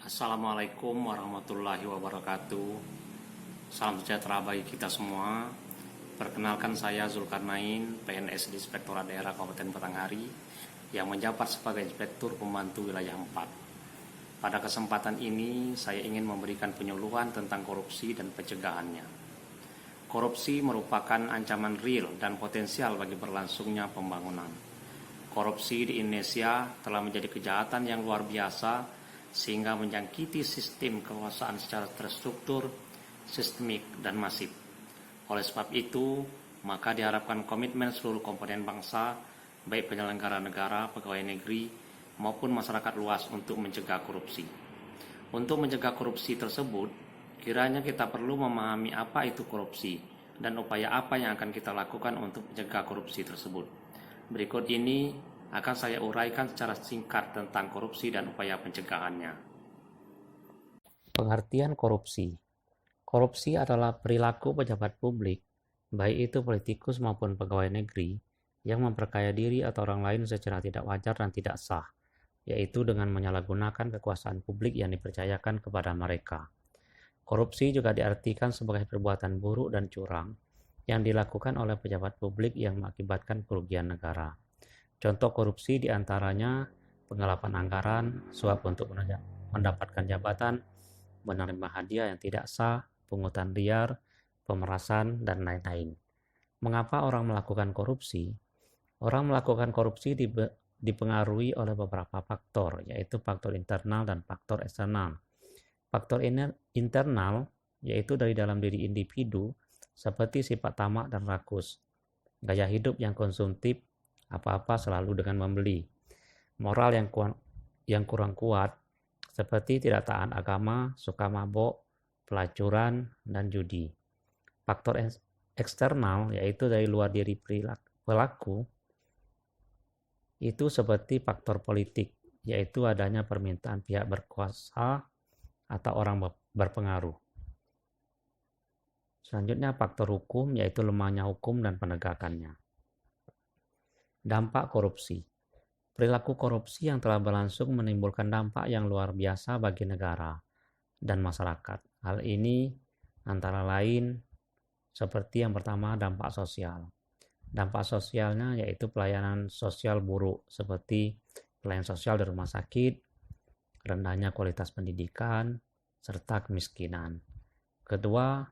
Assalamualaikum warahmatullahi wabarakatuh. Salam sejahtera bagi kita semua. Perkenalkan saya Zulkarnain, PNS di Inspektorat Daerah Kabupaten Batanghari yang menjabat sebagai Inspektur Pembantu Wilayah 4. Pada kesempatan ini saya ingin memberikan penyuluhan tentang korupsi dan pencegahannya. Korupsi merupakan ancaman real dan potensial bagi berlangsungnya pembangunan. Korupsi di Indonesia telah menjadi kejahatan yang luar biasa sehingga menjangkiti sistem kekuasaan secara terstruktur, sistemik, dan masif. Oleh sebab itu, maka diharapkan komitmen seluruh komponen bangsa, baik penyelenggara negara, pegawai negeri, maupun masyarakat luas untuk mencegah korupsi. Untuk mencegah korupsi tersebut, kiranya kita perlu memahami apa itu korupsi dan upaya apa yang akan kita lakukan untuk mencegah korupsi tersebut. Berikut ini akan saya uraikan secara singkat tentang korupsi dan upaya pencegahannya. Pengertian korupsi. Korupsi adalah perilaku pejabat publik, baik itu politikus maupun pegawai negeri, yang memperkaya diri atau orang lain secara tidak wajar dan tidak sah, yaitu dengan menyalahgunakan kekuasaan publik yang dipercayakan kepada mereka. Korupsi juga diartikan sebagai perbuatan buruk dan curang yang dilakukan oleh pejabat publik yang mengakibatkan kerugian negara. Contoh korupsi diantaranya penggelapan anggaran, suap untuk mendapatkan jabatan, menerima hadiah yang tidak sah, pungutan liar, pemerasan, dan lain-lain. Mengapa orang melakukan korupsi? Orang melakukan korupsi dipengaruhi oleh beberapa faktor, yaitu faktor internal dan faktor eksternal. Faktor internal yaitu dari dalam diri individu, seperti sifat tamak dan rakus, gaya hidup yang konsumtif, apa-apa selalu dengan membeli, moral yang kurang kuat, seperti tidak taat agama, suka mabuk, pelacuran, dan judi. Faktor eksternal yaitu dari luar diri pelaku, itu seperti faktor politik, yaitu adanya permintaan pihak berkuasa atau orang berpengaruh. Selanjutnya faktor hukum, yaitu lemahnya hukum dan penegakannya. Dampak korupsi. Perilaku korupsi yang telah berlangsung menimbulkan dampak yang luar biasa bagi negara dan masyarakat. Hal ini antara lain seperti yang pertama, dampak sosial. Dampak sosialnya yaitu pelayanan sosial buruk, seperti pelayanan sosial di rumah sakit, rendahnya kualitas pendidikan, serta kemiskinan. Kedua,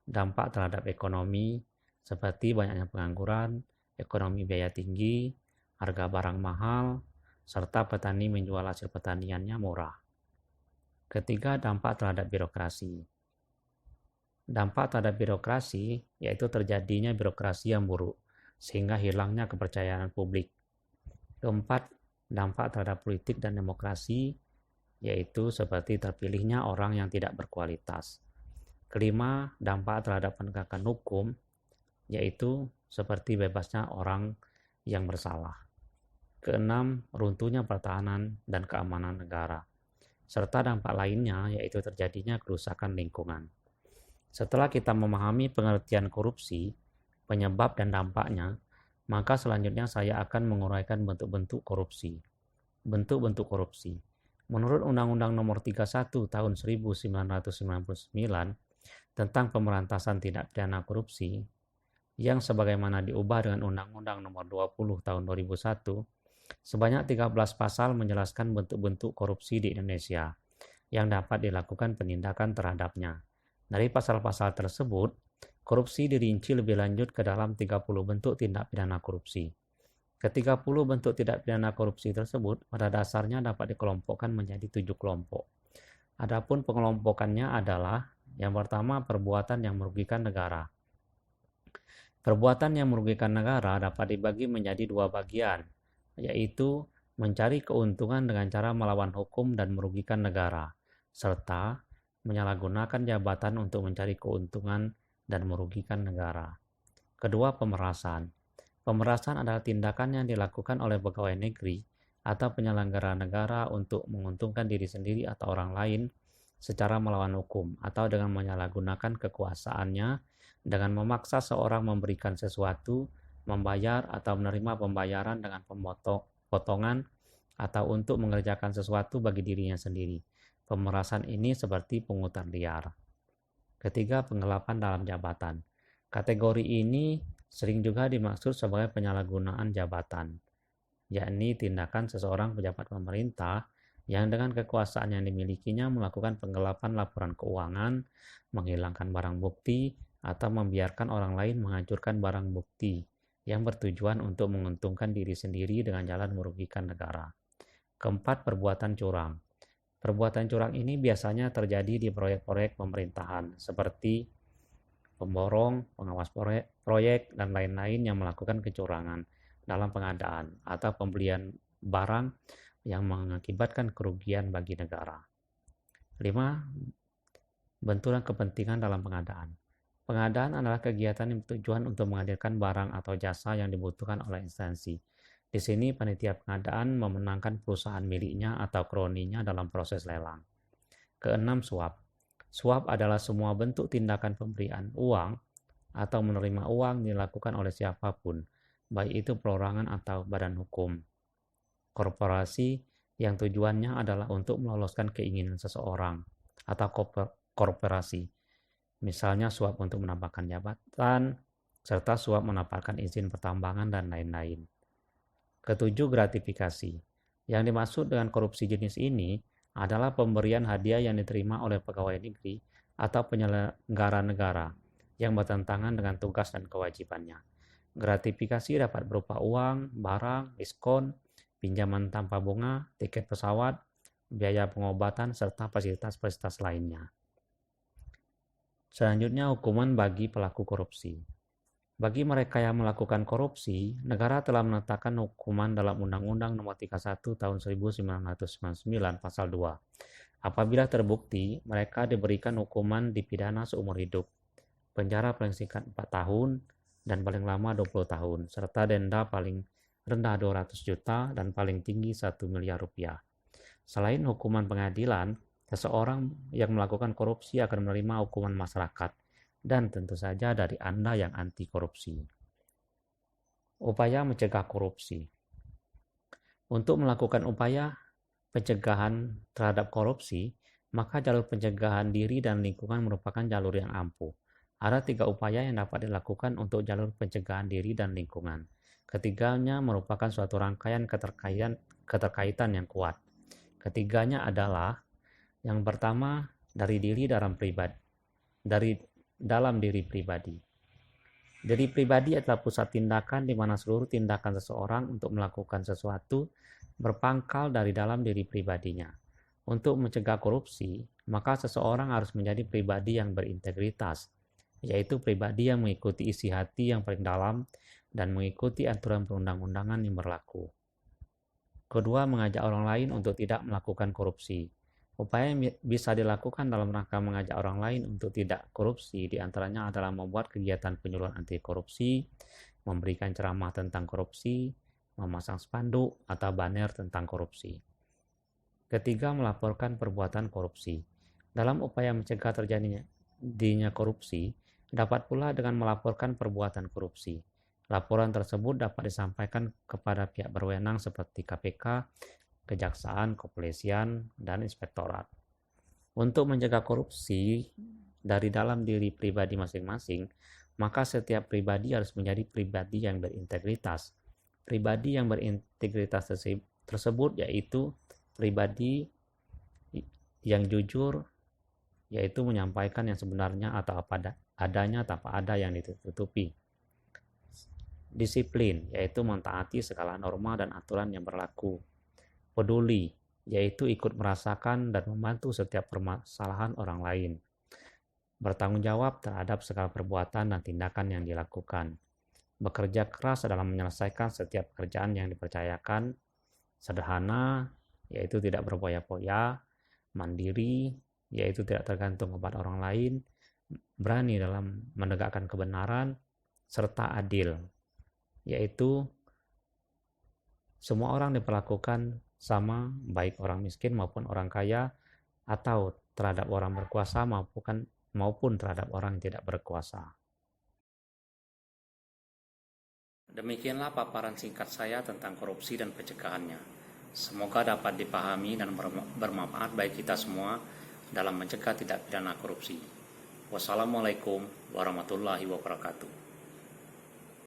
dampak terhadap ekonomi, seperti banyaknya pengangguran, ekonomi biaya tinggi, harga barang mahal, serta petani menjual hasil pertaniannya murah. Ketiga, dampak terhadap birokrasi. Dampak terhadap birokrasi yaitu terjadinya birokrasi yang buruk, sehingga hilangnya kepercayaan publik. Keempat, dampak terhadap politik dan demokrasi, yaitu seperti terpilihnya orang yang tidak berkualitas. Kelima, dampak terhadap penegakan hukum, yaitu seperti bebasnya orang yang bersalah. Keenam, runtuhnya pertahanan dan keamanan negara. Serta dampak lainnya yaitu terjadinya kerusakan lingkungan. Setelah kita memahami pengertian korupsi, penyebab dan dampaknya, maka selanjutnya saya akan menguraikan bentuk-bentuk korupsi. Bentuk-bentuk korupsi. Menurut Undang-Undang Nomor 31 Tahun 1999 tentang pemberantasan tindak pidana korupsi, yang sebagaimana diubah dengan Undang-Undang Nomor 20 Tahun 2001, sebanyak 13 pasal menjelaskan bentuk-bentuk korupsi di Indonesia yang dapat dilakukan penindakan terhadapnya. Dari pasal-pasal tersebut, korupsi dirinci lebih lanjut ke dalam 30 bentuk tindak pidana korupsi. Ke-30 bentuk tindak pidana korupsi tersebut pada dasarnya dapat dikelompokkan menjadi 7 kelompok. Adapun pengelompokannya adalah yang pertama, perbuatan yang merugikan negara. Perbuatan yang merugikan negara dapat dibagi menjadi dua bagian, yaitu mencari keuntungan dengan cara melawan hukum dan merugikan negara, serta menyalahgunakan jabatan untuk mencari keuntungan dan merugikan negara. Kedua, pemerasan. Pemerasan adalah tindakan yang dilakukan oleh pegawai negeri atau penyelenggara negara untuk menguntungkan diri sendiri atau orang lain secara melawan hukum atau dengan menyalahgunakan kekuasaannya dengan memaksa seorang memberikan sesuatu, membayar atau menerima pembayaran dengan potongan atau untuk mengerjakan sesuatu bagi dirinya sendiri, Pemerasan ini seperti pungutan liar. Ketiga, penggelapan dalam jabatan. Kategori ini sering juga dimaksud sebagai penyalahgunaan jabatan, yakni tindakan seseorang pejabat pemerintah yang dengan kekuasaan yang dimilikinya melakukan penggelapan laporan keuangan, menghilangkan barang bukti, atau membiarkan orang lain menghancurkan barang bukti yang bertujuan untuk menguntungkan diri sendiri dengan jalan merugikan negara. Keempat, perbuatan curang. Perbuatan curang ini biasanya terjadi di proyek-proyek pemerintahan seperti pemborong, pengawas proyek, dan lain-lain yang melakukan kecurangan dalam pengadaan atau pembelian barang yang mengakibatkan kerugian bagi negara. 5. Benturan kepentingan dalam pengadaan. Pengadaan adalah kegiatan yang bertujuan untuk menghadirkan barang atau jasa yang dibutuhkan oleh instansi. Di sini panitia pengadaan memenangkan perusahaan miliknya atau kroninya dalam proses lelang. Keenam, suap. Suap adalah semua bentuk tindakan pemberian uang atau menerima uang dilakukan oleh siapapun, baik itu perorangan atau badan hukum, korporasi yang tujuannya adalah untuk meloloskan keinginan seseorang, atau korporasi. Misalnya suap untuk menambahkan jabatan, serta suap mendapatkan izin pertambangan dan lain-lain. Ketujuh, gratifikasi. Yang dimaksud dengan korupsi jenis ini adalah pemberian hadiah yang diterima oleh pegawai negeri atau penyelenggara negara yang bertentangan dengan tugas dan kewajibannya. Gratifikasi dapat berupa uang, barang, diskon, pinjaman tanpa bunga, tiket pesawat, biaya pengobatan, serta fasilitas-fasilitas lainnya. Selanjutnya, hukuman bagi pelaku korupsi. Bagi mereka yang melakukan korupsi, negara telah menetapkan hukuman dalam Undang-Undang Nomor 31 Tahun 1999 Pasal 2. Apabila terbukti, mereka diberikan hukuman dipidana seumur hidup, penjara paling singkat 4 tahun, dan paling lama 20 tahun, serta denda paling rendah 200 juta dan paling tinggi 1 miliar rupiah. Selain hukuman pengadilan, seseorang yang melakukan korupsi akan menerima hukuman masyarakat, dan tentu saja dari Anda yang anti korupsi. Upaya mencegah korupsi. Untuk melakukan upaya pencegahan terhadap korupsi, maka jalur pencegahan diri dan lingkungan merupakan jalur yang ampuh. Ada 3 upaya yang dapat dilakukan untuk jalur pencegahan diri dan lingkungan. Ketiganya merupakan suatu rangkaian keterkaitan yang kuat. Ketiganya adalah, yang pertama, dari dalam diri pribadi. Diri pribadi adalah pusat tindakan di mana seluruh tindakan seseorang untuk melakukan sesuatu berpangkal dari dalam diri pribadinya. Untuk mencegah korupsi, maka seseorang harus menjadi pribadi yang berintegritas, yaitu pribadi yang mengikuti isi hati yang paling dalam dan mengikuti aturan perundang-undangan yang berlaku. Kedua, mengajak orang lain untuk tidak melakukan korupsi. Upaya yang bisa dilakukan dalam rangka mengajak orang lain untuk tidak korupsi diantaranya adalah membuat kegiatan penyuluhan anti korupsi, memberikan ceramah tentang korupsi, memasang spanduk atau banner tentang korupsi. Ketiga, melaporkan perbuatan korupsi. Dalam upaya mencegah terjadinya korupsi, dapat pula dengan melaporkan perbuatan korupsi. Laporan tersebut dapat disampaikan kepada pihak berwenang seperti KPK, Kejaksaan, Kepolisian, dan Inspektorat. Untuk mencegah korupsi dari dalam diri pribadi masing-masing, maka setiap pribadi harus menjadi pribadi yang berintegritas. Pribadi yang berintegritas tersebut yaitu pribadi yang jujur, yaitu menyampaikan yang sebenarnya atau apa adanya tanpa ada yang ditutupi. Disiplin, yaitu mentaati segala norma dan aturan yang berlaku. Peduli, yaitu ikut merasakan dan membantu setiap permasalahan orang lain. Bertanggung jawab terhadap segala perbuatan dan tindakan yang dilakukan. Bekerja keras dalam menyelesaikan setiap pekerjaan yang dipercayakan. Sederhana, yaitu tidak berpoya-poya. Mandiri, yaitu tidak tergantung kepada orang lain. Berani dalam menegakkan kebenaran. Serta adil, yaitu semua orang diperlakukan sama, baik orang miskin maupun orang kaya, atau terhadap orang berkuasa maupun terhadap orang yang tidak berkuasa. Demikianlah paparan singkat saya tentang korupsi dan pencegahannya. Semoga dapat dipahami dan bermanfaat bagi kita semua dalam mencegah tindak pidana korupsi. Wassalamualaikum warahmatullahi wabarakatuh.